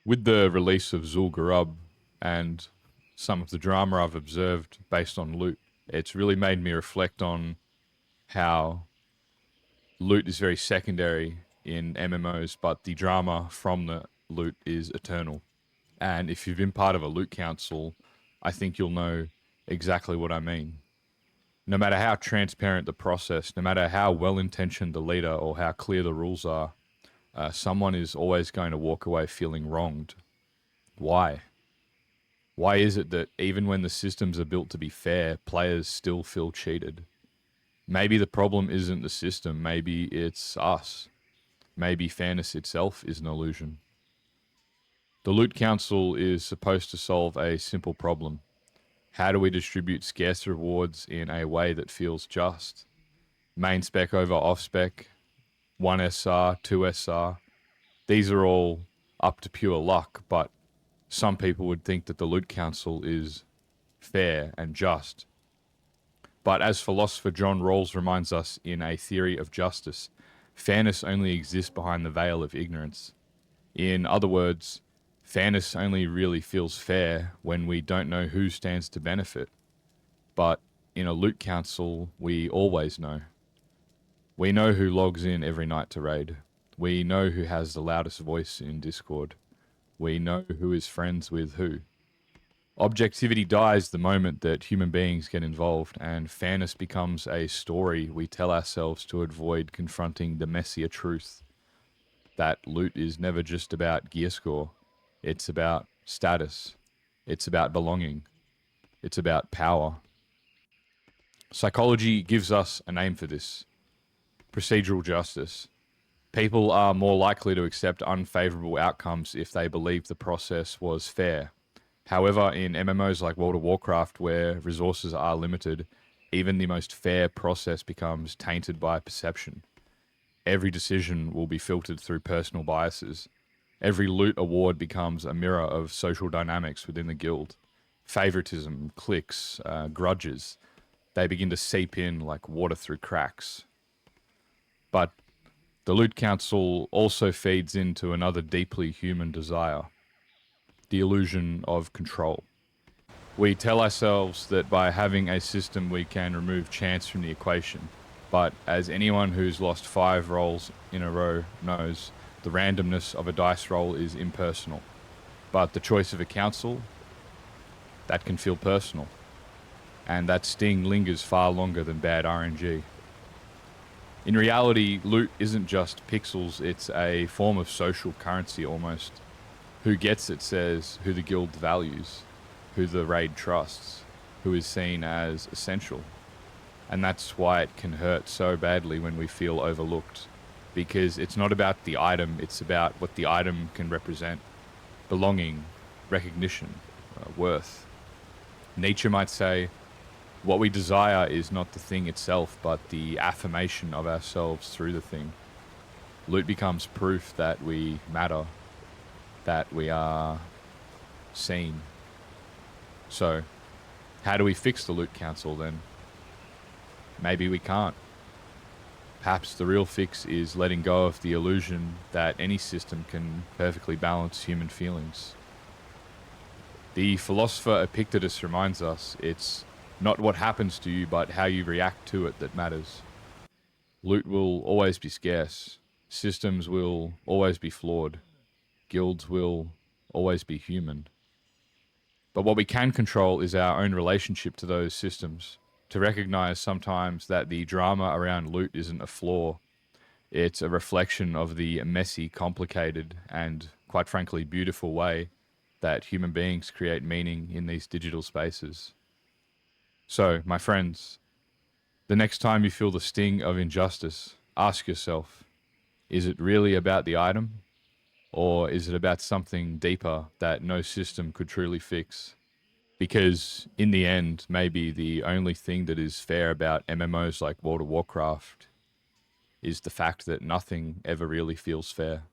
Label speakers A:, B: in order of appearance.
A: With the release of Zul'Gurub and some of the drama I've observed based on loot, it's really made me reflect on how loot is very secondary in MMOs, but the drama from the loot is eternal. And if you've been part of a loot council, I think you'll know exactly what I mean. No matter how transparent the process, no matter how well intentioned the leader or how clear the rules are, someone is always going to walk away feeling wronged. Why? Why is it that even when the systems are built to be fair, players still feel cheated? Maybe the problem isn't the system, maybe it's us. Maybe fairness itself is an illusion. The Loot Council is supposed to solve a simple problem. How do we distribute scarce rewards in a way that feels just? Main spec over off spec, 1 SR, 2 SR. These are all up to pure luck, but some people would think that the Loot Council is fair and just. But as philosopher John Rawls reminds us in A Theory of Justice, fairness only exists behind the veil of ignorance. In other words, fairness only really feels fair when we don't know who stands to benefit. But in a loot council, we always know. We know who logs in every night to raid. We know who has the loudest voice in Discord. We know who is friends with who. Objectivity dies the moment that human beings get involved, and fairness becomes a story we tell ourselves to avoid confronting the messier truth that loot is never just about gear score. It's about status. It's about belonging. It's about power. Psychology gives us a name for this: procedural justice. People are more likely to accept unfavorable outcomes if they believe the process was fair. However, in MMOs like World of Warcraft, where resources are limited, even the most fair process becomes tainted by perception. Every decision will be filtered through personal biases. Every loot award becomes a mirror of social dynamics within the guild. Favoritism, cliques, grudges, they begin to seep in like water through cracks. But the Loot Council also feeds into another deeply human desire: the illusion of control. We tell ourselves that by having a system we can remove chance from the equation, but as anyone who's lost 5 rolls in a row knows, the randomness of a dice roll is impersonal. But the choice of a council, that can feel personal. And that sting lingers far longer than bad RNG. In reality, loot isn't just pixels, it's a form of social currency almost. Who gets it says who the guild values, who the raid trusts, who is seen as essential. And that's why it can hurt so badly when we feel overlooked. Because it's not about the item, it's about what the item can represent. Belonging, recognition, worth. Nietzsche might say, what we desire is not the thing itself, but the affirmation of ourselves through the thing. Loot becomes proof that we matter, that we are seen. So, how do we fix the Loot Council then? Maybe we can't. Perhaps the real fix is letting go of the illusion that any system can perfectly balance human feelings. The philosopher Epictetus reminds us it's not what happens to you, but how you react to it that matters. Loot will always be scarce. Systems will always be flawed. Guilds will always be human. But what we can control is our own relationship to those systems. To recognize sometimes that the drama around loot isn't a flaw. It's a reflection of the messy, complicated, and quite frankly beautiful way that human beings create meaning in these digital spaces. So, my friends, the next time you feel the sting of injustice, ask yourself, is it really about the item? Or is it about something deeper that no system could truly fix? Because in the end, maybe the only thing that is fair about MMOs like World of Warcraft is the fact that nothing ever really feels fair.